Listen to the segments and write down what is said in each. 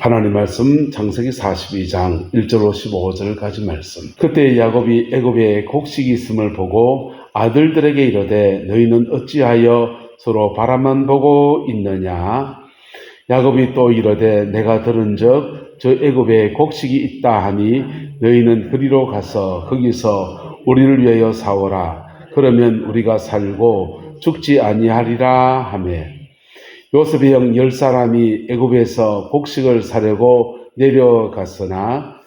하나님 말씀 창세기 42장 1절로 15절까지 말씀. 그때 야곱이 애굽에 곡식이 있음을 보고 아들들에게 이르되 너희는 어찌하여 서로 바라만 보고 있느냐. 야곱이 또 이르되 내가 들은즉 저 애굽에 곡식이 있다 하니 너희는 그리로 가서 거기서 우리를 위하여 사오라. 그러면 우리가 살고 죽지 아니하리라 하매 요셉의 형 10사람이 애굽에서 곡식을 사려고 내려갔으나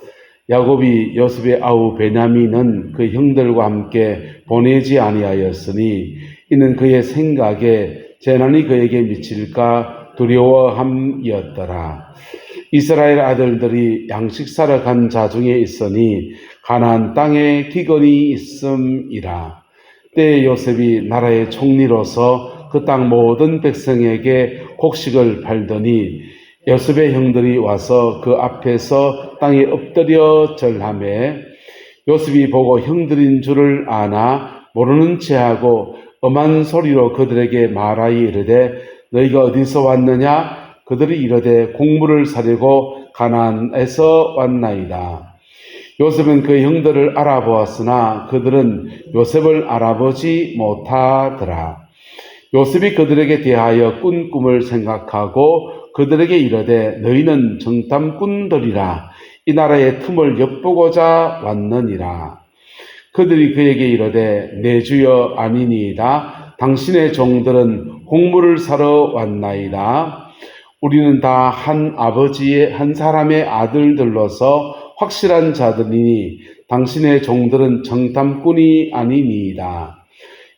야곱이 요셉의 아우 베냐민은 그 형들과 함께 보내지 아니하였으니 이는 그의 생각에 재난이 그에게 미칠까 두려워함이었더라. 이스라엘 아들들이 양식 사러 간 자 중에 있으니 가나안 땅에 기근이 있음이라. 때에 요셉이 나라의 총리로서 그 땅 모든 백성에게 곡식을 팔더니 요셉의 형들이 와서 그 앞에서 땅에 엎드려 절하매 요셉이 보고 형들인 줄을 아나 모르는 체하고 엄한 소리로 그들에게 말하여 이르되 너희가 어디서 왔느냐? 그들이 이르되 곡물을 사려고 가나안에서 왔나이다. 요셉은 그 형들을 알아보았으나 그들은 요셉을 알아보지 못하더라. 요셉이 그들에게 대하여 꾼 꿈을 생각하고 그들에게 이르되 너희는 정탐꾼들이라. 이 나라의 틈을 엿보고자 왔느니라. 그들이 그에게 이르되 내 주여 아니니이다. 당신의 종들은 곡물을 사러 왔나이다. 우리는 다 한 아버지의 한 사람의 아들들로서 확실한 자들이니 당신의 종들은 정탐꾼이 아니니이다.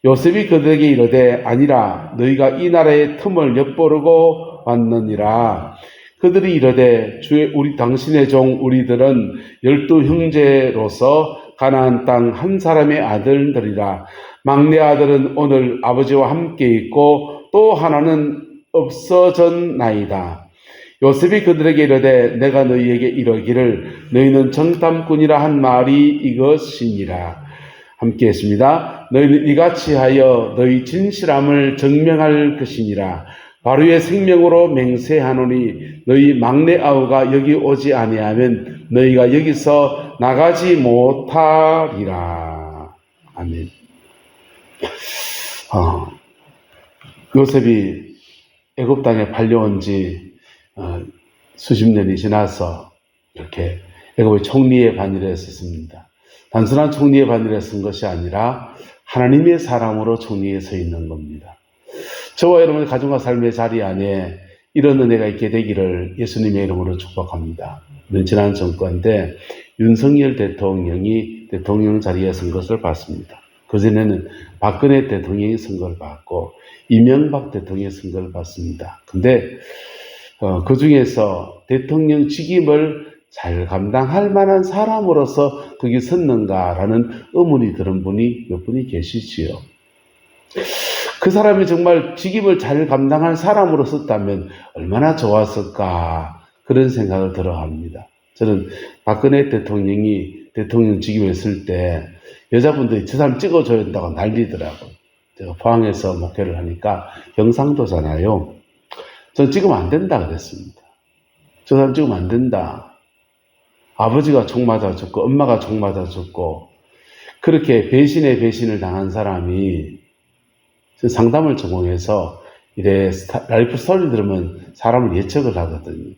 요셉이 그들에게 이르되 아니라 너희가 이 나라의 틈을 엿보려고 왔느니라. 그들이 이르되 주의 우리 당신의 종 우리들은 12 형제로서 가나안 땅 한 사람의 아들들이라. 막내 아들은 오늘 아버지와 함께 있고 또 하나는 없어졌나이다. 요셉이 그들에게 이르되 내가 너희에게 이르기를 너희는 정탐꾼이라 한 말이 이것이니라. 함께 했습니다. 너희는 이같이 하여 너희 진실함을 증명할 것이니라. 바로의 생명으로 맹세하노니 너희 막내 아우가 여기 오지 아니하면 너희가 여기서 나가지 못하리라. 아멘. 요셉이 애굽 땅에 팔려온 지 수십 년이 지나서 이렇게 애굽의 총리의 반열에 섰습니다. 단순한 총리의 반열에 쓴 것이 아니라 하나님의 사람으로 총리에 서 있는 겁니다. 저와 여러분의 가정과 삶의 자리 안에 이런 은혜가 있게 되기를 예수님의 이름으로 축복합니다. 지난 정권 때 윤석열 대통령이 대통령 자리에 선 것을 봤습니다. 그전에는 박근혜 대통령이 선거를 받고 이명박 대통령이 선거를 받습니다. 근데 그 중에서 대통령 직임을 잘 감당할 만한 사람으로서 거기 섰는가라는 의문이 드는 분이 몇 분이 계시지요. 그 사람이 정말 직임을 잘 감당할 사람으로 섰다면 얼마나 좋았을까 그런 생각을 들어합니다. 저는 박근혜 대통령이 대통령 직임에 있을 때 여자분들이 저 사람 찍어줘야 된다고 난리더라고요. 제가 포항에서 목회를 하니까 경상도잖아요. 전 찍으면 안 된다 그랬습니다. 저 사람 찍으면 안 된다. 아버지가 총 맞아 죽고 엄마가 총 맞아 죽고 그렇게 배신에 배신을 당한 사람이 상담을 전공해서 이래 라이프 스토리 들으면 사람을 예측을 하거든요.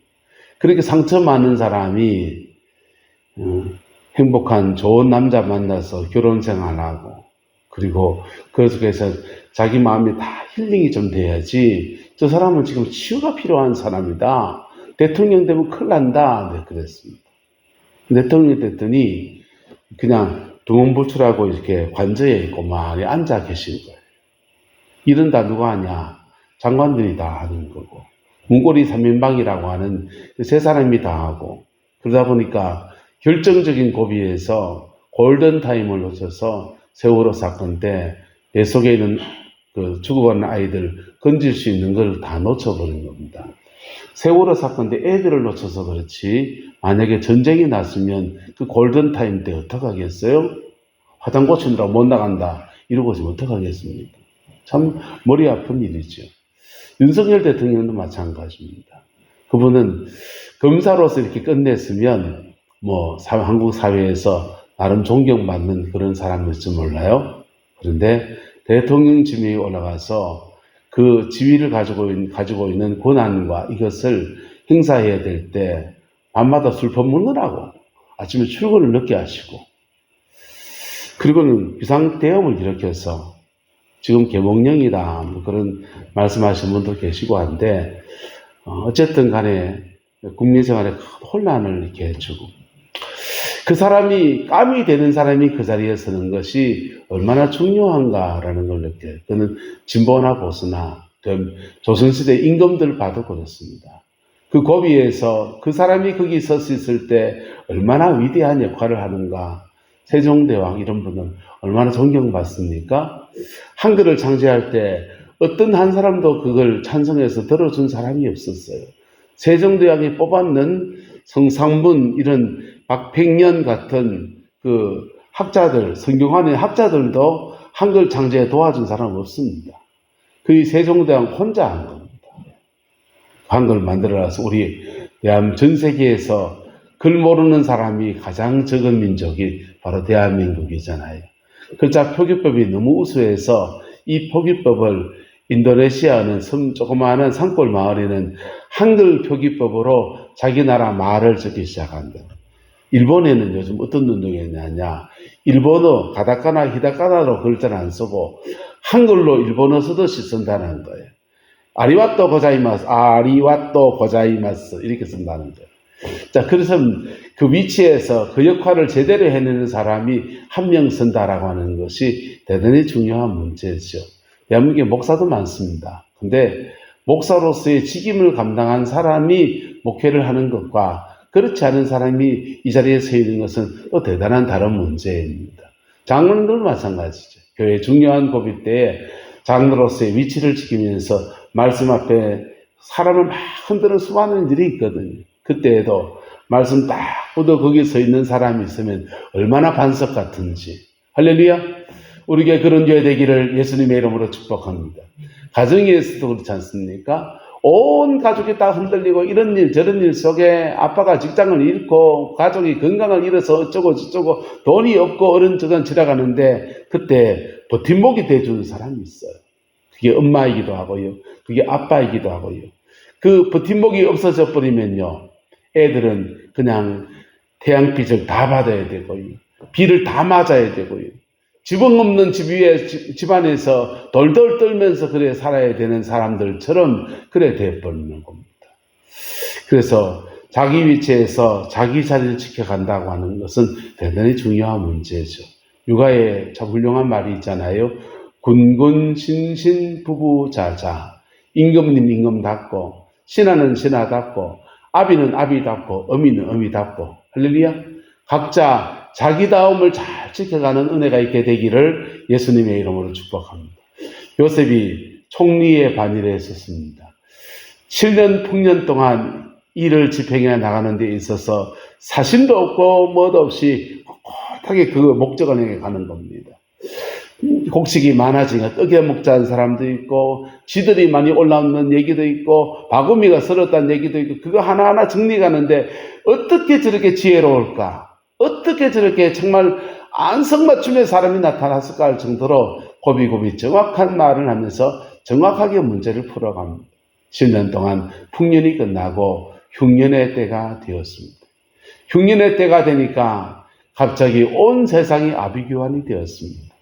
그렇게 상처 많은 사람이 행복한 좋은 남자 만나서 결혼 생활하고 그리고 그 속에서 자기 마음이 다 힐링이 좀 돼야지 저 사람은 지금 치유가 필요한 사람이다. 대통령 되면 큰일 난다. 네, 그랬습니다. 대통령이 됐더니 그냥 두문부출하고 이렇게 관저에 있고 많이 앉아 계신 거예요. 일은 다 누가 하냐? 장관들이 다 하는 거고 문고리 3인방이라고 하는 세 사람이 다 하고 그러다 보니까 결정적인 고비에서 골든타임을 놓쳐서 세월호 사건 때 배 속에 있는 그 죽어가는 아이들 건질 수 있는 걸 다 놓쳐버린 겁니다. 세월호 사건 때 애들을 놓쳐서 그렇지 만약에 전쟁이 났으면 그 골든타임 때 어떡하겠어요? 화장 고치느라 못 나간다 이러고 있으면 어떡하겠습니까? 참 머리 아픈 일이죠. 윤석열 대통령도 마찬가지입니다. 그분은 검사로서 이렇게 끝냈으면 한국 사회에서 나름 존경받는 그런 사람일지 몰라요. 그런데 대통령 지명에 올라가서 그 지위를 가지고 있는 권한과 이것을 행사해야 될 때 밤마다 술 퍼먹느라고 아침에 출근을 늦게 하시고, 그리고는 비상대업을 일으켜서 지금 계몽령이다 그런 말씀하시는 분도 계시고 한데, 어쨌든 간에 국민 생활에 큰 혼란을 이렇게 해주고, 그 사람이 감이 되는 사람이 그 자리에 서는 것이 얼마나 중요한가라는 걸 느껴요. 그는 진보나 보수나 조선시대 임금들 봐도 그렇습니다. 그 고비에서 그 사람이 거기 설 수 있을 때 얼마나 위대한 역할을 하는가. 세종대왕 이런 분은 얼마나 존경받습니까? 한글을 창제할 때 어떤 한 사람도 그걸 찬성해서 들어준 사람이 없었어요. 세종대왕이 뽑았는 성상문 이런 박팽년 같은 그 학자들, 성경환의 학자들도 한글 창제에 도와준 사람은 없습니다. 그 세종대왕 혼자 한 겁니다. 한글 만들어놔서 우리 전 세계에서 글 모르는 사람이 가장 적은 민족이 바로 대한민국이잖아요. 글자 표기법이 너무 우수해서 이 표기법을 인도네시아는 조그마한 산골 마을에는 한글 표기법으로 자기 나라 말을 적기 시작한다. 일본에는 요즘 어떤 운동이 있느냐, 일본어 가다카나 히다카나로 글자를 안 쓰고 한글로 일본어 쓰듯이 쓴다는 거예요. 아리와또 고자이마스, 아리와또 고자이마스 이렇게 쓴다는 거예요. 자, 그래서 그 위치에서 그 역할을 제대로 해내는 사람이 한 명 쓴다라고 하는 것이 대단히 중요한 문제죠. 대한민국에 목사도 많습니다. 근데 목사로서의 직임을 감당한 사람이 목회를 하는 것과 그렇지 않은 사람이 이 자리에 서 있는 것은 또 대단한 다른 문제입니다. 장로님도 마찬가지죠. 교회 중요한 고비 때에 장로로서의 위치를 지키면서 말씀 앞에 사람을 막 흔드는 수많은 일이 있거든요. 그때에도 말씀 딱 뻗어 거기 서 있는 사람이 있으면 얼마나 반석 같은지. 할렐루야. 우리에게 그런 교회 되기를 예수님의 이름으로 축복합니다. 가정에서도 그렇지 않습니까? 온 가족이 다 흔들리고 이런 일 저런 일 속에 아빠가 직장을 잃고 가족이 건강을 잃어서 어쩌고 저쩌고 돈이 없고 어른저런 지나가는데 그때 버팀목이 돼주는 사람이 있어요. 그게 엄마이기도 하고요. 그게 아빠이기도 하고요. 그 버팀목이 없어져 버리면요, 애들은 그냥 태양빛을 다 받아야 되고요. 비를 다 맞아야 되고요. 지붕 없는 집안에서 돌돌 떨면서 그래 살아야 되는 사람들처럼 그래 돼버리는 겁니다. 그래서 자기 위치에서 자기 자리를 지켜간다고 하는 것은 대단히 중요한 문제죠. 육아에 참 훌륭한 말이 있잖아요. 군군 신신 부부자자. 임금님 임금답고, 신하는 신하답고, 아비는 아비답고, 어미는 어미답고. 할렐루야. 각자 자기다움을 잘 지켜가는 은혜가 있게 되기를 예수님의 이름으로 축복합니다. 요셉이 총리의 반일에 있었습니다. 7년 풍년 동안 일을 집행해 나가는 데 있어서 사심도 없고 뭐도 없이 꼿꼿하게 그 목적을 향해 가는 겁니다. 곡식이 많아지니까 떡에 먹자는 사람도 있고, 쥐들이 많이 올라오는 얘기도 있고, 바구미가 썰었다는 얘기도 있고, 그거 하나하나 정리가는데 어떻게 저렇게 지혜로울까? 어떻게 저렇게 정말 안성맞춤의 사람이 나타났을까 할 정도로 고비고비 정확한 말을 하면서 정확하게 문제를 풀어갑니다. 10년 동안 풍년이 끝나고 흉년의 때가 되었습니다. 흉년의 때가 되니까 갑자기 온 세상이 아비규환이 되었습니다.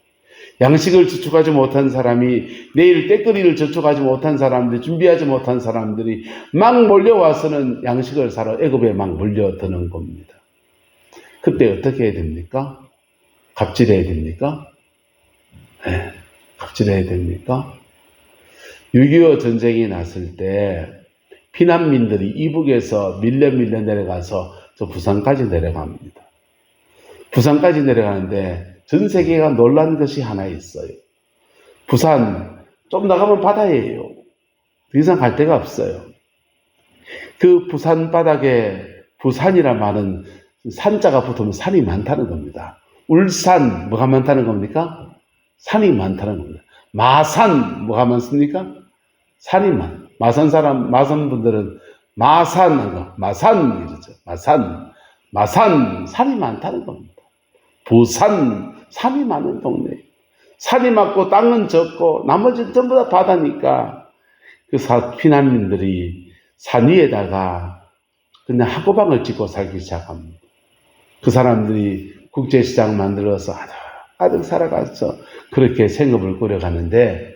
양식을 저축하지 못한 사람이, 내일 때거리를 저축하지 못한 사람들이, 준비하지 못한 사람들이 막 몰려와서는 양식을 사러 애굽에 막 몰려드는 겁니다. 그때 어떻게 해야 됩니까? 갑질해야 됩니까? 네, 갑질해야 됩니까? 6.25 전쟁이 났을 때 피난민들이 이북에서 밀려 내려가서 저 부산까지 내려갑니다. 부산까지 내려가는데 전 세계가 놀란 것이 하나 있어요. 부산 좀 나가면 바다예요. 더 이상 갈 데가 없어요. 그 부산 바닥에 부산이란 말은 산자가 붙으면 산이 많다는 겁니다. 울산 뭐가 많다는 겁니까? 산이 많다는 겁니다. 마산 뭐가 많습니까? 산이 많. 마산 분들은 마산 이러죠. 마산 산이 많다는 겁니다. 부산 산이 많은 동네. 산이 많고 땅은 적고 나머지는 전부 다 바다니까 그 피난민들이 산 위에다가 그냥 하구방을 짓고 살기 시작합니다. 그 사람들이 국제시장 만들어서 아득 살아가서 그렇게 생업을 꾸려가는데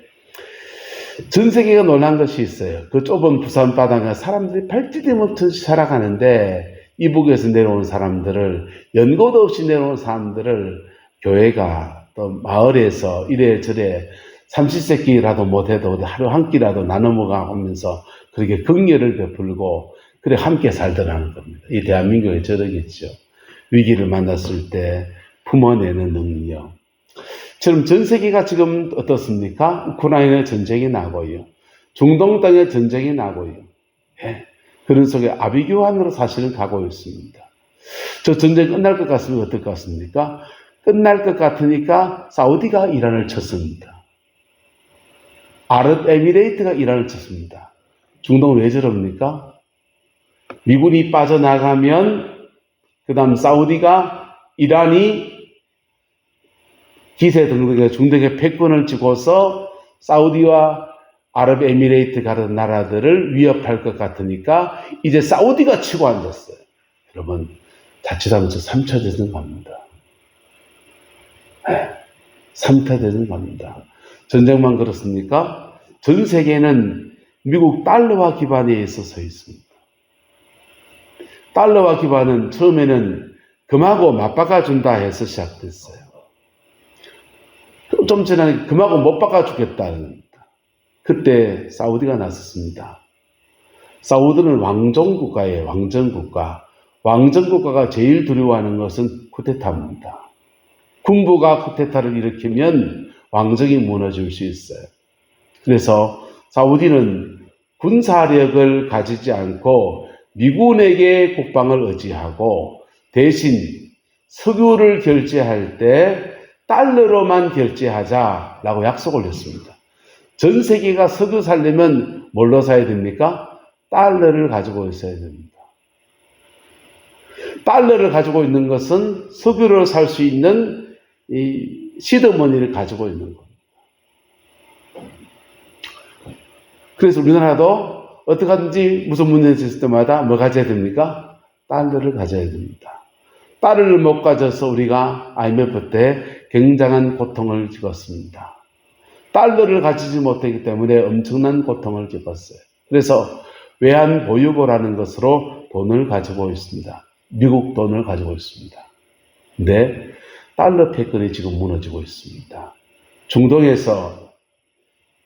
전 세계가 놀란 것이 있어요. 그 좁은 부산 바다가 사람들이 발디딤 없이 살아가는데 이북에서 내려온 사람들을 연고도 없이 내려온 사람들을 교회가 또 마을에서 이래저래 삼시세끼라도 못해도 하루 한 끼라도 나눠 먹어가면서 그렇게 긍휼을 베풀고 그래 함께 살더라는 겁니다. 이 대한민국에 저러겠죠. 위기를 만났을 때 품어내는 능력. 지금 전 세계가 지금 어떻습니까? 우크라이나 전쟁이 나고요. 중동 땅에 전쟁이 나고요. 예. 그런 속에 아비규환으로 사실은 가고 있습니다. 저 전쟁 끝날 것 같으면 어떨 것 같습니까? 끝날 것 같으니까 사우디가 이란을 쳤습니다. 아랍에미레이트가 이란을 쳤습니다. 중동은 왜 저럽니까? 미군이 빠져나가면 그 다음 사우디가 이란이 기세 등등의 중동의 패권을 쥐고서 사우디와 아랍에미레이트 같은 나라들을 위협할 것 같으니까 이제 사우디가 치고 앉았어요. 여러분 자칫하면서 3차 대전 갑니다. 3차 대전 갑니다. 전쟁만 그렇습니까? 전 세계는 미국 달러화 기반에 있어서 있습니다. 달러화 기반은 처음에는 금하고 맞바꿔준다 해서 시작됐어요. 좀 전에 금하고 못 바꿔주겠다는 그때 사우디가 나섰습니다. 사우디는 왕정국가예요. 왕정국가. 왕정국가가 제일 두려워하는 것은 쿠데타입니다. 군부가 쿠데타를 일으키면 왕정이 무너질 수 있어요. 그래서 사우디는 군사력을 가지지 않고 미군에게 국방을 의지하고 대신 석유를 결제할 때 달러로만 결제하자라고 약속을 했습니다. 전 세계가 석유 살려면 뭘로 사야 됩니까? 달러를 가지고 있어야 됩니다. 달러를 가지고 있는 것은 석유를 살 수 있는 이 시드머니를 가지고 있는 겁니다. 그래서 우리나라도 어떻게 하든지 무슨 문제가 있을 때마다 뭐 가져야 됩니까? 달러를 가져야 됩니다. 달러를 못 가져서 우리가 IMF 때 굉장한 고통을 겪었습니다. 달러를 가지지 못하기 때문에 엄청난 고통을 겪었어요. 그래서 외환 보유고라는 것으로 돈을 가지고 있습니다. 미국 돈을 가지고 있습니다. 근데 달러 패권이 지금 무너지고 있습니다. 중동에서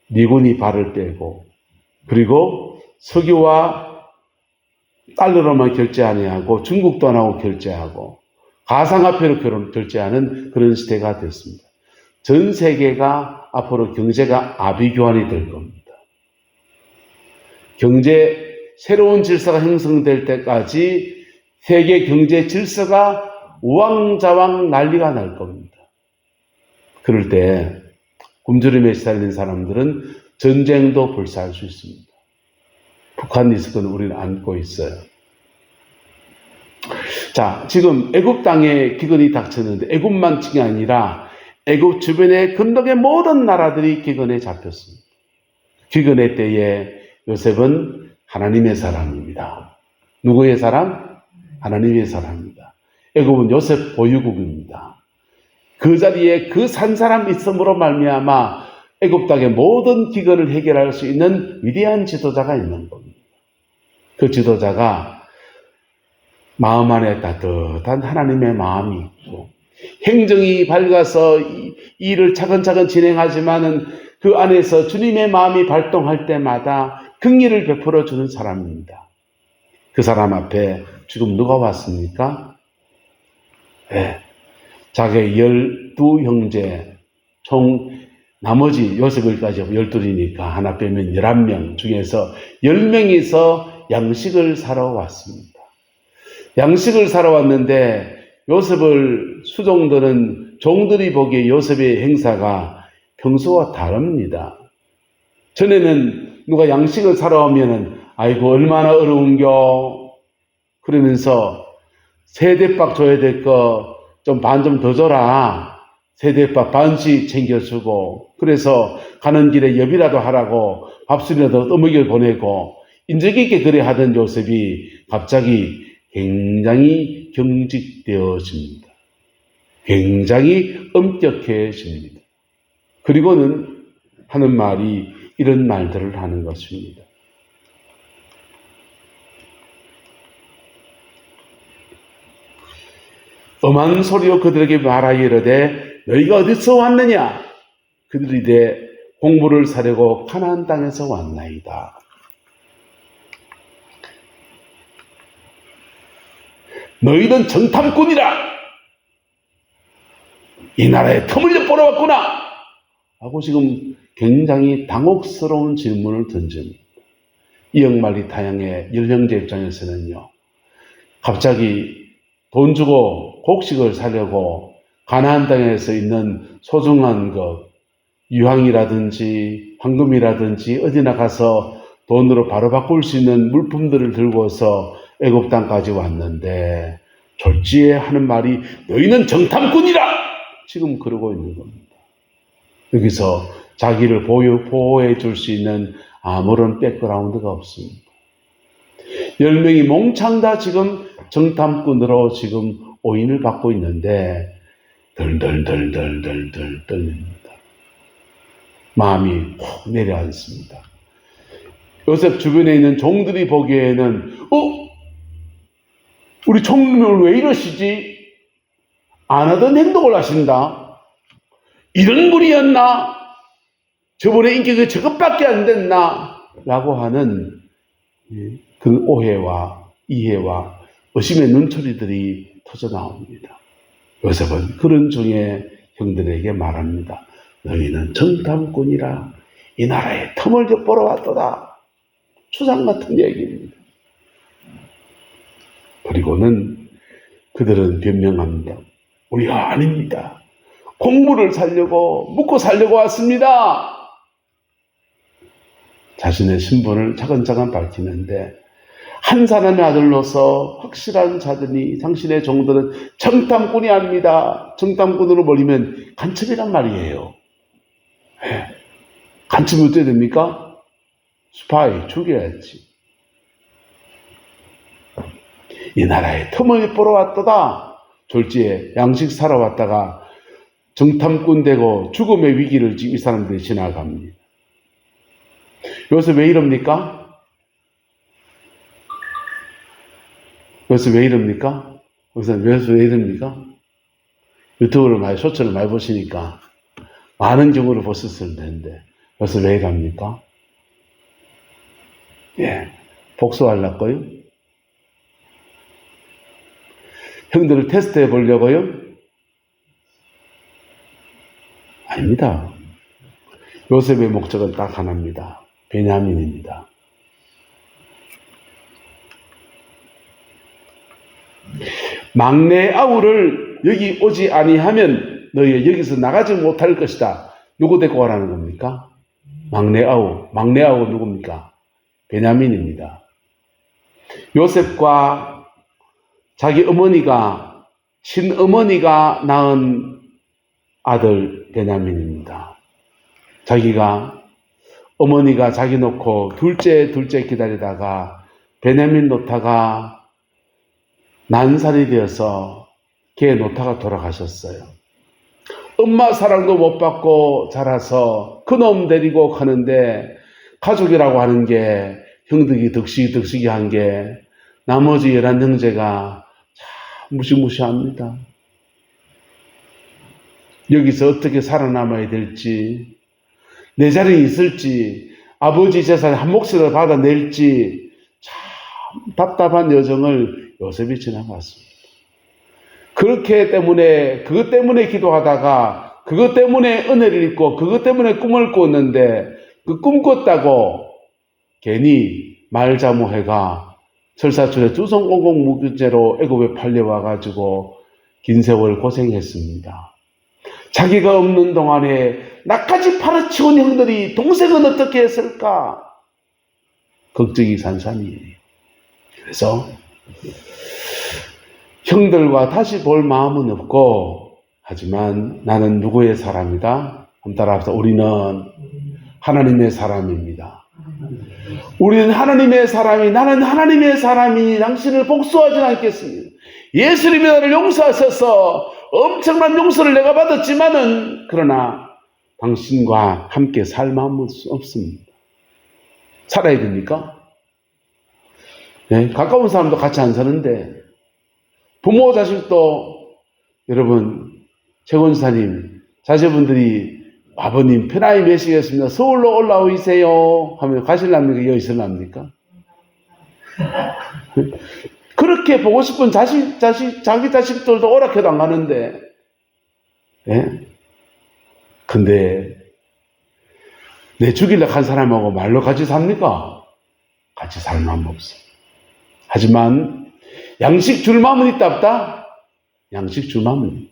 미군이 발을 빼고 그리고 석유와 달러로만 결제 아니하고 중국도 안 하고 결제하고 가상화폐로 결제하는 그런 시대가 됐습니다. 전 세계가 앞으로 경제가 아비규환이 될 겁니다. 경제 새로운 질서가 형성될 때까지 세계 경제 질서가 우왕좌왕 난리가 날 겁니다. 그럴 때 굶주림에 시달린 사람들은 전쟁도 불사할 수 있습니다. 북한 리스크는 우리는 안고 있어요. 자, 지금 애굽 땅에 기근이 닥쳤는데 애굽만이 아니라 애굽 주변의 근동의 모든 나라들이 기근에 잡혔습니다. 기근의 때에 요셉은 하나님의 사람입니다. 누구의 사람? 하나님의 사람입니다. 애굽은 요셉 보유국입니다. 그 자리에 그 산 사람 있음으로 말미암아 애굽 땅의 모든 기근을 해결할 수 있는 위대한 지도자가 있는 겁니다. 그 지도자가 마음 안에 따뜻한 하나님의 마음이 있고 행정이 밝아서 일을 차근차근 진행하지만은 그 안에서 주님의 마음이 발동할 때마다 긍휼을 베풀어 주는 사람입니다. 그 사람 앞에 지금 누가 왔습니까? 네. 자기의 12형제 총 나머지 요셉을까지 12이니까 하나 빼면 11명 중에서 10명이서 양식을 사러 왔습니다. 양식을 사러 왔는데 요셉을 수종들은 종들이 보기에 요셉의 행사가 평소와 다릅니다. 전에는 누가 양식을 사러 오면은 아이고 얼마나 어려운겨. 그러면서 세대밥 줘야 될 거 좀 반 좀 더 줘라. 세대밥 반씩 챙겨주고, 그래서 가는 길에 여비라도 하라고 밥술이라도 떠먹여 보내고, 인적 있게 그래 하던 요셉이 갑자기 굉장히 경직되어집니다. 굉장히 엄격해집니다. 그리고는 하는 말이 이런 말들을 하는 것입니다. 엄한 소리로 그들에게 말하여 이르되 너희가 어디서 왔느냐? 그들이 이르되 공물을 사려고 가나안 땅에서 왔나이다. 너희는 정탐꾼이라. 이 나라에 틈을 보러 왔구나. 하고 지금 굉장히 당혹스러운 질문을 던집니다. 이영만리 타양의 열형제 입장에서는요, 갑자기 돈 주고 곡식을 사려고 가나안 땅에서 있는 소중한 것, 유황이라든지 황금이라든지 어디 나가서 돈으로 바로 바꿀 수 있는 물품들을 들고서 애굽 땅까지 왔는데 졸지에 하는 말이 너희는 정탐꾼이라! 지금 그러고 있는 겁니다. 여기서 자기를 보호해 줄 수 있는 아무런 백그라운드가 없습니다. 10명이 몽창 다 지금 정탐꾼으로 지금 오인을 받고 있는데 덜덜덜덜덜덜 떨립니다. 마음이 콕 내려앉습니다. 요셉 주변에 있는 종들이 보기에는 우리 총리는 왜 이러시지? 안 하던 행동을 하신다. 이런 분이었나? 저번에 인기가 저것밖에 안 됐나? 라고 하는 그 오해와 이해와 의심의 눈초리들이 터져 나옵니다. 요셉은 그런 중에 형들에게 말합니다. 너희는 정탐꾼이라 이 나라에 틈을 엿보러 왔도다. 추상 같은 얘기입니다. 그리고는 그들은 변명합니다. 우리가 아닙니다. 공물을 살려고 묻고 살려고 왔습니다. 자신의 신분을 차근차근 밝히는데 한 사람의 아들로서 확실한 자들이 당신의 종들은 정탐꾼이 아닙니다. 정탐꾼으로 몰리면 간첩이란 말이에요. 간첩이 어떻게 됩니까? 스파이, 죽여야지. 이 나라에 틈을 보러 왔도다. 졸지에 양식 사러 왔다가 정탐꾼 되고 죽음의 위기를 지금 이 사람들이 지나갑니다. 여기서 왜 이럽니까? 여기서 왜 이럽니까? 여기서 왜 이럽니까? 유튜브를 많이, 쇼츠를 많이 보시니까 많은 경우를 보셨을 텐데, 여기서 왜 이럽니까? 복수하려고요? 형들을 테스트해 보려고요? 아닙니다. 요셉의 목적은 딱 하나입니다. 베냐민입니다. 막내 아우를 여기 오지 아니하면 너희 여기서 나가지 못할 것이다. 누구 데리고 가라는 겁니까? 막내 아우 누굽니까? 베냐민입니다. 요셉과 자기 어머니가, 친어머니가 낳은 아들 베냐민입니다. 자기가, 어머니가 자기 놓고 둘째 기다리다가 베냐민 놓다가 난살이 되어서 걔 놓다가 돌아가셨어요. 엄마 사랑도 못 받고 자라서 그놈 데리고 가는데 가족이라고 하는 게 형들이 득식이 한 게 나머지 11형제가 참 무시무시합니다. 여기서 어떻게 살아남아야 될지, 내 자리에 있을지, 아버지 재산 한 몫을 받아낼지 참 답답한 여정을 요셉이 지나갔습니다. 그것 때문에 기도하다가 그것 때문에 은혜를 입고 그것 때문에 꿈을 꿨는데 그 꿈 꿨다고 괜히 말자모해가 설사촌에 두성공공 무교죄로 애굽에 팔려와가지고 긴 세월 고생했습니다. 자기가 없는 동안에 나까지 팔아치운 형들이 동생은 어떻게 했을까? 걱정이 산산이에요. 그래서 형들과 다시 볼 마음은 없고, 하지만 나는 누구의 사람이다? 한번 따라합시다. 우리는 하나님의 사람입니다. 우리는 하나님의 사람이, 나는 하나님의 사람이니 당신을 복수하지 않겠습니다. 예수님이 나를 용서하셔서 엄청난 용서를 내가 받았지만은, 그러나 당신과 함께 살 마음은 없습니다. 살아야 됩니까? 네, 가까운 사람도 같이 안 사는데, 부모 자식도, 여러분, 최권사님, 자제분들이 아버님 편하게 계시겠습니다. 서울로 올라오세요 하면 가실랍니까? 여기 있을랍니까? 그렇게 보고 싶은 자기 자식들도 오락해도 안 가는데, 예? 근데 내 죽이려고 한 사람하고 말로 같이 삽니까? 같이 살 마음 없어. 하지만 양식 줄 마음은 있다 없다? 양식 줄 마음은,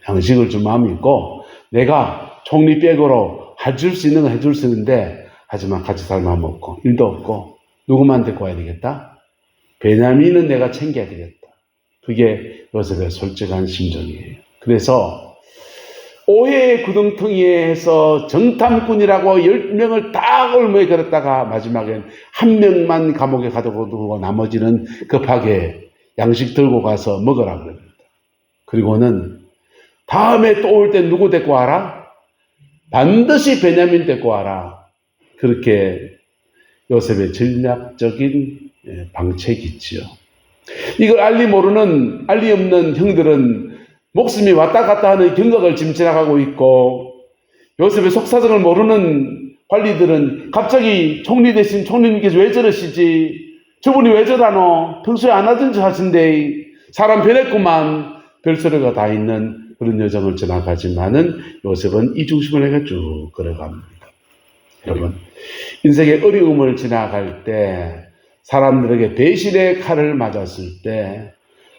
양식을 줄 마음이 있고, 내가 총리백으로 해줄 수 있는 건 해줄 수 있는데, 하지만 같이 살 마음 없고, 일도 없고, 누구만 데리고 와야 되겠다? 베냐민은 내가 챙겨야 되겠다. 그게 요셉의 솔직한 심정이에요. 그래서 오해의 구덩텅이에서 정탐꾼이라고 10명을 딱 올무에 걸었다가 마지막엔 한 명만 감옥에 가두고 나머지는 급하게 양식 들고 가서 먹으라 그럽니다. 그리고는 다음에 또 올 때 누구 데리고 와라? 반드시 베냐민 데리고 와라. 그렇게 요셉의 전략적인 방책이 있지요. 이걸 알리 없는 형들은 목숨이 왔다 갔다 하는 경각을 지금 지나가고 있고, 요셉의 속사정을 모르는 관리들은 갑자기 총리 대신 총리님께서 왜 저러시지? 저분이 왜 저러노? 평소에 안 하던 척 하신데 사람 변했구만. 별소리가 다 있는 그런 여정을 지나가지만은 요셉은 이 중심을 해가 쭉 걸어갑니다. 여러분, 인생의 어려움을 지나갈 때, 사람들에게 배신의 칼을 맞았을 때,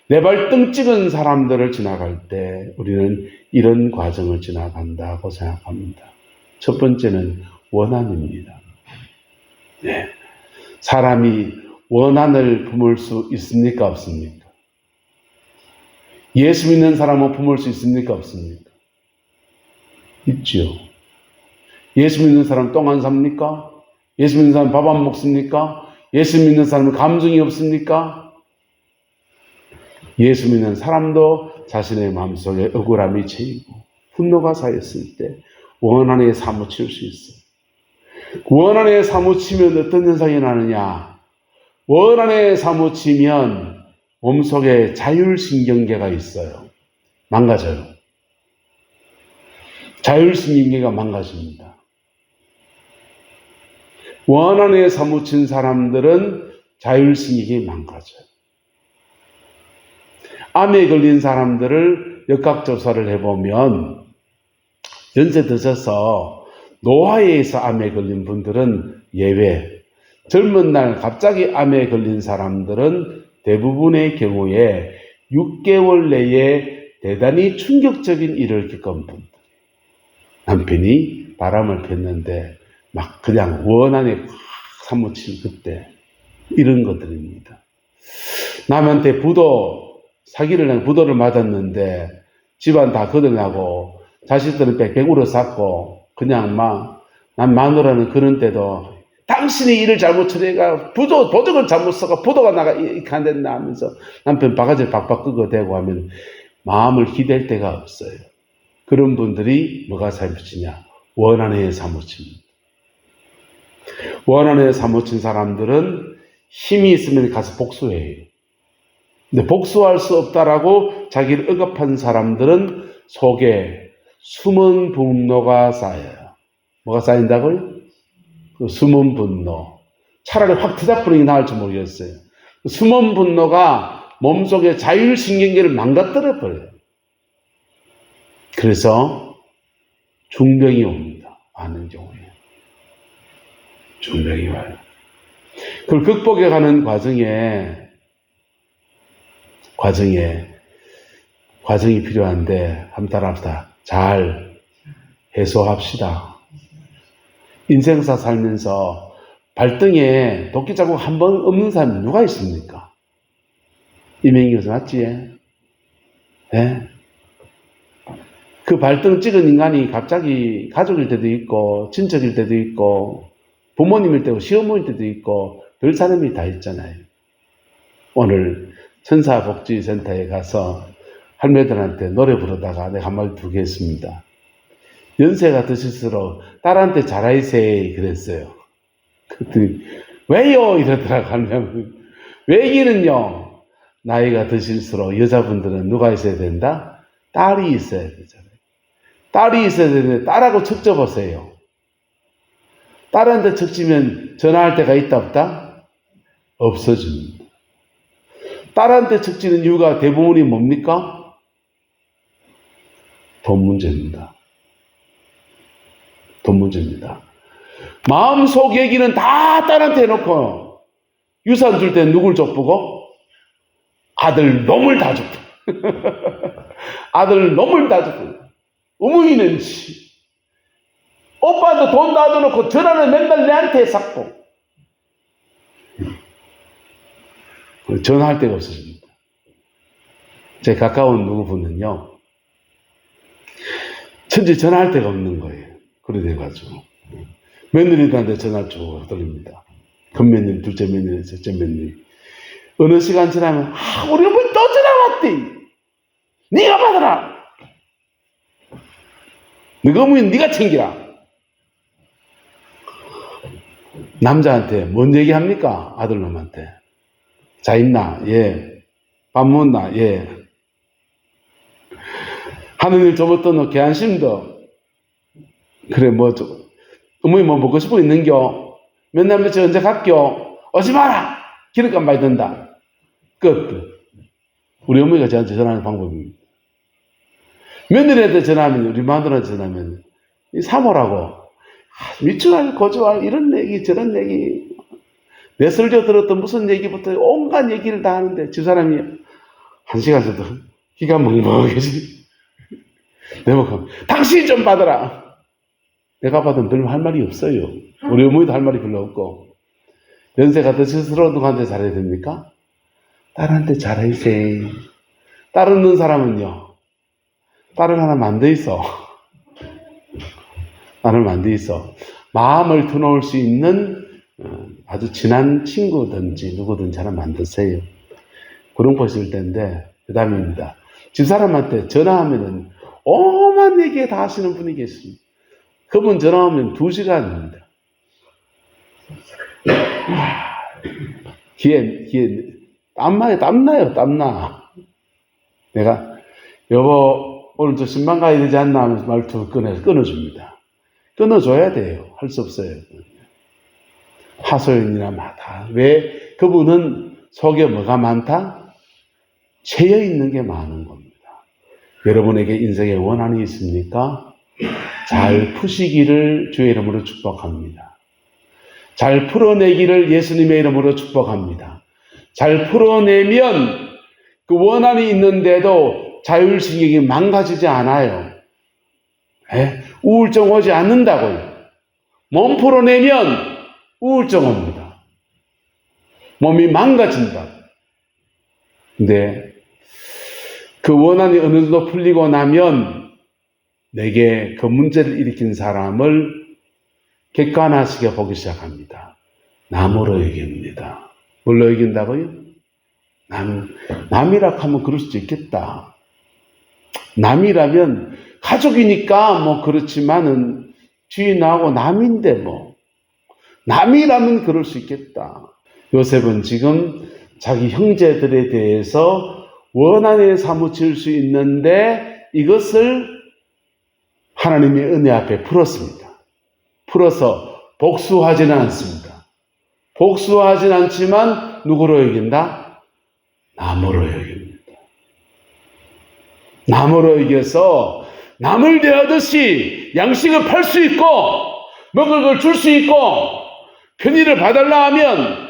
내 발등 찍은 사람들을 지나갈 때 우리는 이런 과정을 지나간다고 생각합니다. 첫 번째는 원한입니다. 네. 사람이 원한을 품을 수 있습니까? 없습니까? 예수 믿는 사람은 품을 수 있습니까? 없습니까? 있죠. 예수 믿는 사람 똥 안 삽니까? 예수 믿는 사람 밥 안 먹습니까? 예수 믿는 사람은 감정이 없습니까? 예수 믿는 사람도 자신의 마음속에 억울함이 채이고 분노가 쌓였을 때 원한에 사무칠 수 있어요. 원한에 사무치면 어떤 현상이 나느냐? 원한에 사무치면 몸속에 자율신경계가 있어요. 망가져요. 자율신경계가 망가집니다. 원한에 사무친 사람들은 자율신경이 망가져요. 암에 걸린 사람들을 역학조사를 해보면 연세 드셔서 노화에서 암에 걸린 분들은 예외, 젊은 날 갑자기 암에 걸린 사람들은 대부분의 경우에 6개월 내에 대단히 충격적인 일을 겪은 분들. 남편이 바람을 폈는데 막 그냥 원한에 확 사무친 그때, 이런 것들입니다. 남한테 사기를 한 부도를 맞았는데 집안 다 거덜나고 자식들은 빽빽 울어 쌌고, 그냥 난 마누라는 그런 때도 당신이 일을 잘못 처리해가 보조금 잘못 써가 부도가 나가 이렇게 안 됐나 하면서 남편 바가지를 박박 끄고대고 하면 마음을 기댈 데가 없어요. 그런 분들이 뭐가 사무치냐? 원한에 사무칩니다. 원한에 사무친 사람들은 힘이 있으면 가서 복수해요. 근데 복수할 수 없다라고 자기를 억압한 사람들은 속에 숨은 분노가 쌓여요. 뭐가 쌓인다고요? 그 숨은 분노. 차라리 확 터져버리는 게 나을지 모르겠어요. 그 숨은 분노가 몸속의 자율신경계를 망가뜨려 버려요. 그래서 중병이 옵니다. 많은 경우에. 중병이 와요. 그걸 극복해 가는 과정이 필요한데, 한번 따라합시다. 잘 해소합시다. 인생사 살면서 발등에 도끼 자국 한 번 없는 사람이 누가 있습니까? 이명희가 맞지? 예? 그 발등 찍은 인간이 갑자기 가족일 때도 있고, 친척일 때도 있고, 부모님일 때고, 시어머니일 때도 있고, 별 사람이 다 있잖아요. 오늘 천사복지센터에 가서 할매들한테 노래 부르다가 내가 한마디 두겠습니다. 연세가 드실수록 딸한테 잘하이세 그랬어요. 그랬더니 왜요? 이러더라고. 할매는. 왜기는요? 나이가 드실수록 여자분들은 누가 있어야 된다? 딸이 있어야 되잖아요. 딸이 있어야 되는데 딸하고 척져보세요. 딸한테 척지면 전화할 때가 있다 없다? 없어집니다. 딸한테 척지는 이유가 대부분이 뭡니까? 돈 문제입니다. 돈 문제입니다. 마음속 얘기는 다 딸한테 해놓고 유산 줄 때 누굴 족보고? 아들 놈을 다 줬다. 아들 놈을 다 줬다. 어머니는 오빠도 돈 다 줘놓고 전화는 맨날 내한테 삭고. 전화할 데가 없어집니다. 제 가까운 누구분은요, 천지 전화할 데가 없는 거예요. 그래 돼가지고 며느리들한테 전화 쭉 돌립니다. 큰며느리, 둘째 며느리, 셋째 며느리. 어느 시간 지나면 우리 어머니 또 전화 왔대. 네가 받아라. 너가 어머니 네가 챙기라. 남자한테 뭔 얘기합니까? 아들놈한테. 자 있나? 예. 밥 먹나? 예. 하는 일 접었던 너 개안심도. 그래 어머니 뭐 먹고 싶은 거 있는겨? 맨날 며칠 언제 갈겨? 오지 마라! 기름값 많이 든다. 끝. 우리 어머니가 저한테 전화하는 방법입니다. 며느리한테 전화하면, 우리 마누라한테 전화하면, 이 사모라고, 미추알, 고주알, 이런 얘기, 저런 얘기, 내 설교 들었던 무슨 얘기부터 온갖 얘기를 다 하는데, 집사람이 한 시간 정도 기가 멍멍해지. 내가 당신 좀 받아라. 내가 받으면 별로 할 말이 없어요. 우리 어머니도 할 말이 별로 없고. 연세가 드실수록 누구한테 잘해야 됩니까? 딸한테 잘해주세요. 딸 없는 사람은요, 딸을 하나 만들어 있어. 딸을 만들어 있어. 마음을 터놓을 수 있는 아주 친한 친구든지 누구든지 하나 만드세요. 그런 것일 텐데, 그 다음입니다. 집사람한테 전화하면은 오만 얘기 다 하시는 분이 계십니다. 그분 전화하면 2시간입니다. 귀에 땀나요, 땀나. 내가, 여보, 오늘 저 신방 가야 되지 않나 하면서 말투 끊어줍니다. 끊어줘야 돼요. 할 수 없어요. 하소연이나 마다. 왜? 그분은 속에 뭐가 많다? 채여 있는 게 많은 겁니다. 여러분에게 인생에 원한이 있습니까? 잘 푸시기를 주의 이름으로 축복합니다. 잘 풀어내기를 예수님의 이름으로 축복합니다. 잘 풀어내면 그 원한이 있는데도 자율신경이 망가지지 않아요. 우울증 오지 않는다고요. 몸 풀어내면 우울증 옵니다. 몸이 망가진다. 근데 그 원한이 어느 정도 풀리고 나면 내게 그 문제를 일으킨 사람을 객관화시켜 보기 시작합니다. 남으로 여깁니다. 뭘로 여긴다고요? 남이라 하면 그럴 수도 있겠다. 남이라면 가족이니까 뭐 그렇지만은 주인하고 남인데 뭐 남이라면 그럴 수 있겠다. 요셉은 지금 자기 형제들에 대해서 원한에 사무칠 수 있는데 이것을 하나님의 은혜 앞에 풀었습니다. 풀어서 복수하지는 않습니다. 복수하진 않지만 누구로 여긴다? 남으로 여깁니다. 남으로 여겨서 남을 대하듯이 양식을 팔 수 있고 먹을 걸 줄 수 있고 편의를 봐달라 하면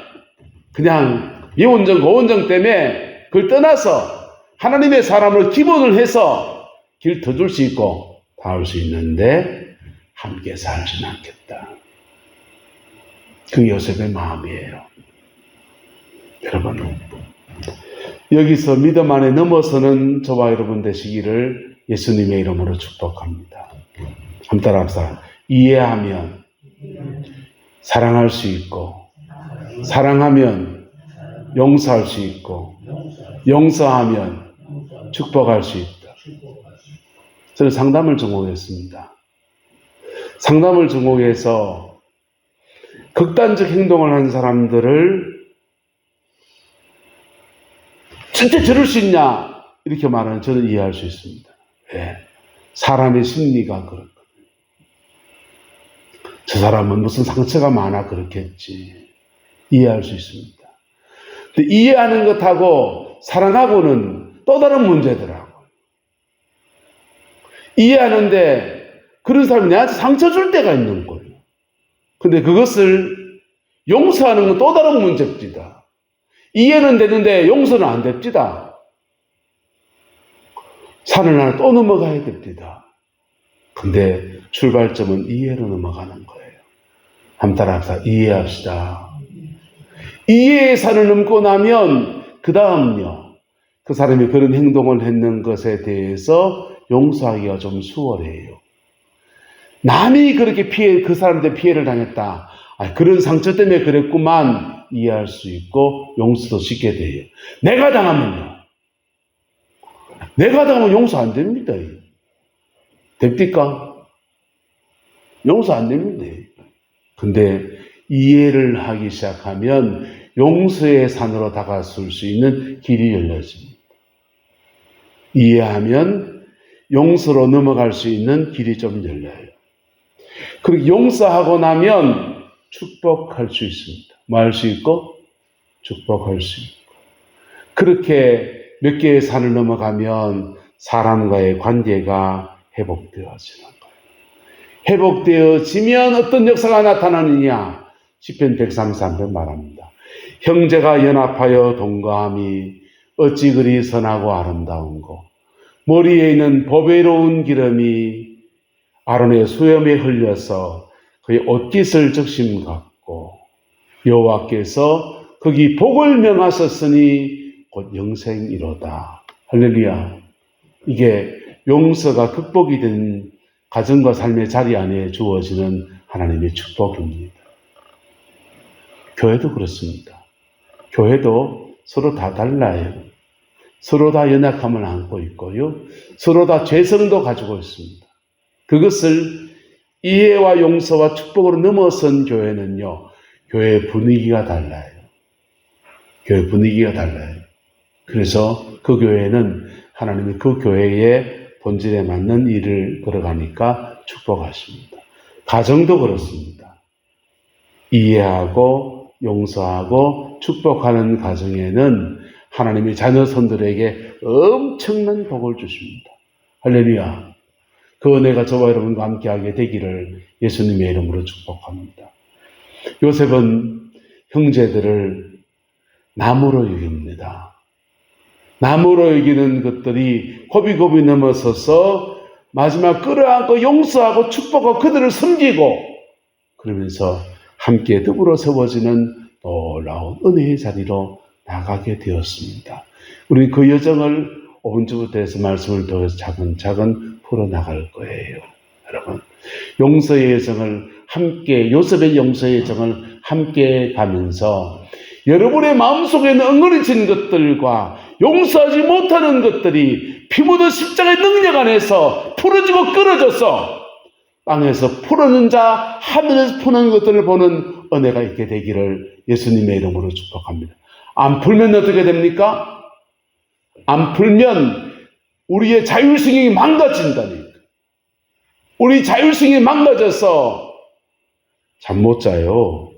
그냥 이원정 고원정 때문에 그걸 떠나서 하나님의 사람을 기본을 해서 길 더 줄 수 있고 다 할 수 있는데 함께 살지는 않겠다. 그 요셉의 마음이에요. 여러분, 여기서 믿음 안에 넘어서는 저와 여러분 되시기를 예수님의 이름으로 축복합니다. 한번 따라합시다. 이해하면 사랑할 수 있고, 사랑하면 용서할 수 있고, 용서하면 축복할 수 있다. 저는 상담을 전공했습니다. 상담을 전공해서 극단적 행동을 하는 사람들을 진짜 저럴 수 있냐 이렇게 말하는 저는 이해할 수 있습니다. 왜? 사람의 심리가 그렇거든요. 저 사람은 무슨 상처가 많아 그렇겠지. 이해할 수 있습니다. 근데 이해하는 것하고 사랑하고는 또 다른 문제더라고요. 이해하는데 그런 사람이 내한테 상처 줄 때가 있는 거예요. 근데 그것을 용서하는 건 또 다른 문제입니다. 이해는 되는데 용서는 안 됩니다. 산을 하나 또 넘어가야 됩니다. 근데 출발점은 이해로 넘어가는 거예요. 한번 따라합시다. 이해합시다. 이해의 산을 넘고 나면 그 다음요. 그 사람이 그런 행동을 했는 것에 대해서 용서하기가 좀 수월해요. 남이 그렇게 그 사람한테 피해를 당했다. 그런 상처 때문에 그랬구만. 이해할 수 있고 용서도 쉽게 돼요. 내가 당하면요. 내가 당하면 용서 안 됩니다. 됩니까? 용서 안 됩니다. 근데 이해를 하기 시작하면 용서의 산으로 다가설 수 있는 길이 열려집니다. 이해하면 용서로 넘어갈 수 있는 길이 좀 열려요. 그리고 용서하고 나면 축복할 수 있습니다. 뭐 할 수 있고 축복할 수 있고. 그렇게 몇 개의 산을 넘어가면 사람과의 관계가 회복되어지는 거예요. 회복되어지면 어떤 역사가 나타나느냐? 시편 133편 말합니다. 형제가 연합하여 동거함이 어찌 그리 선하고 아름다운고, 머리에 있는 보배로운 기름이 아론의 수염에 흘려서 그의 옷깃을 적심 같고, 여호와께서 거기 복을 명하셨으니 곧 영생이로다. 할렐루야. 이게 용서가 극복이 된 가정과 삶의 자리 안에 주어지는 하나님의 축복입니다. 교회도 그렇습니다. 교회도 서로 다 달라요. 서로 다 연약함을 안고 있고요. 서로 다 죄성도 가지고 있습니다. 그것을 이해와 용서와 축복으로 넘어선 교회는요, 교회의 분위기가 달라요. 교회 분위기가 달라요. 그래서 그 교회는 하나님이 그 교회의 본질에 맞는 일을 걸어가니까 축복하십니다. 가정도 그렇습니다. 이해하고 용서하고 축복하는 가정에는 하나님이 자녀손들에게 엄청난 복을 주십니다. 할렐루야. 그 은혜가 저와 여러분과 함께하게 되기를 예수님의 이름으로 축복합니다. 요셉은 형제들을 나무로 여깁니다. 나무로 여기는 것들이 고비고비 넘어서서 마지막 끌어안고 용서하고 축복하고 그들을 섬기고 그러면서 함께 더불어 세워지는 놀라운 은혜의 자리로 나가게 되었습니다. 우리 그 여정을 5분주부터 해서 말씀을 통해서 차근차근 풀어나갈 거예요. 여러분, 용서의 여정을 함께, 요셉의 용서의 여정을 함께 가면서 여러분의 마음속에 있는 엉거리진 것들과 용서하지 못하는 것들이 피 묻은 십자가의 능력 안에서 풀어지고 끊어져서 땅에서 풀어는 자, 하늘에서 푸는 것들을 보는 은혜가 있게 되기를 예수님의 이름으로 축복합니다. 안 풀면 어떻게 됩니까? 안 풀면 우리의 자율성이 망가진다니까. 우리 자율성이 망가져서 잠 못 자요.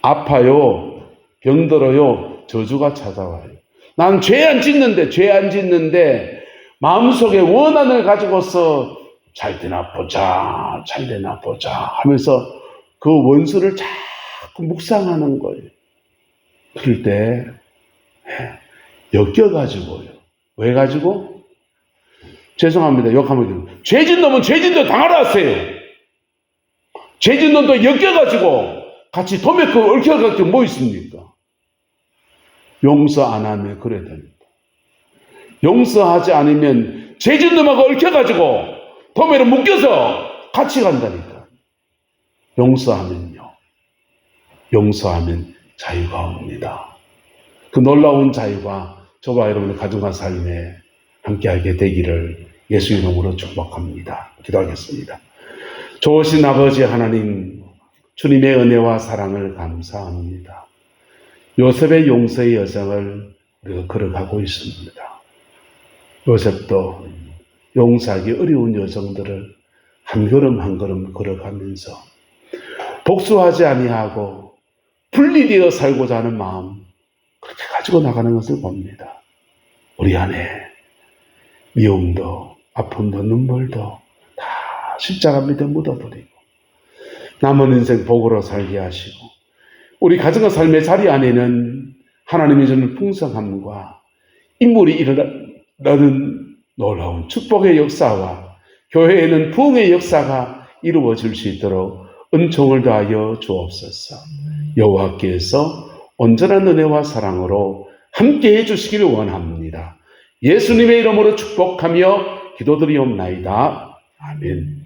아파요. 병들어요. 저주가 찾아와요. 난 죄 안 짓는데 마음속에 원한을 가지고서 잘 되나 보자 하면서 그 원수를 자꾸 묵상하는 거예요. 그럴 때 엮여가지고요. 왜 가지고? 죄송합니다. 욕하면 죄진 놈은 죄진 대로 당하라 하세요. 죄진 놈도 엮여가지고 같이 도매고 얽혀가지고 뭐 있습니까? 용서 안 하면 그래야 됩니다. 용서하지 않으면 죄진 놈하고 얽혀가지고 도매로 묶여서 같이 간다니까. 용서하면요. 용서하면 자유가 옵니다. 그 놀라운 자유가 저와 여러분의 가정과 삶에 함께하게 되기를 예수 이름으로 축복합니다. 기도하겠습니다. 좋으신 아버지 하나님, 주님의 은혜와 사랑을 감사합니다. 요셉의 용서의 여정을 우리가 걸어가고 있습니다. 요셉도 용서하기 어려운 여정들을 한 걸음 한 걸음 걸어가면서 복수하지 아니하고 분리되어 살고자 하는 마음 그렇게 가지고 나가는 것을 봅니다. 우리 안에 미움도 아픔도 눈물도 다 십자가 밑에 묻어버리고 남은 인생 복으로 살게 하시고 우리 가정과 삶의 자리 안에는 하나님이 주는 풍성함과 인물이 일어나는 놀라운 축복의 역사와 교회에는 부흥의 역사가 이루어질 수 있도록 은총을 더하여 주옵소서. 여호와께서 온전한 은혜와 사랑으로 함께해 주시기를 원합니다. 예수님의 이름으로 축복하며 기도드리옵나이다. 아멘.